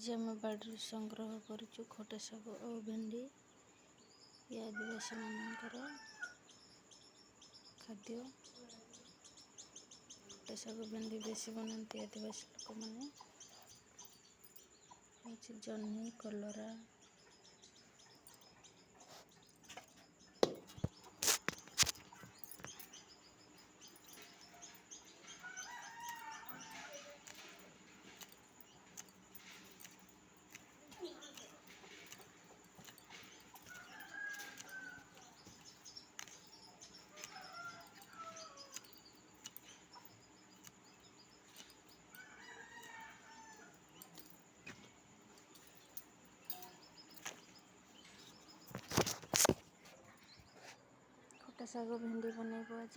आज आम बाड़ी संग्रह करूँ खटा शाग और भेंडी। ये आदिवासी मानकर खाद्य। खटा शाग भेंडी बेसी बनाती आदिवासी लोक मैंने। जह्नी कलरा खटा शाग भेंडी बनैब आज।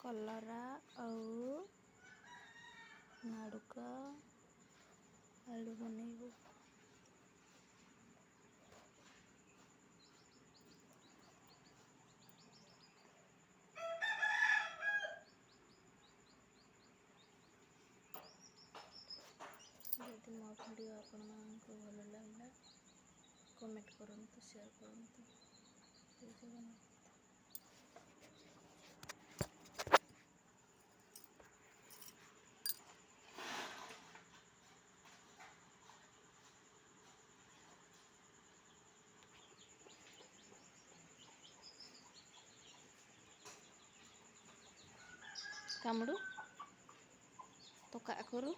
कलरा आउ नाड़ुका आलू बनैब। यदि मो वीडियो आपको भल लगे कमेंट करंतु शेयर करंतु। जय जगन्नाथ। कामड़ू तो का करू।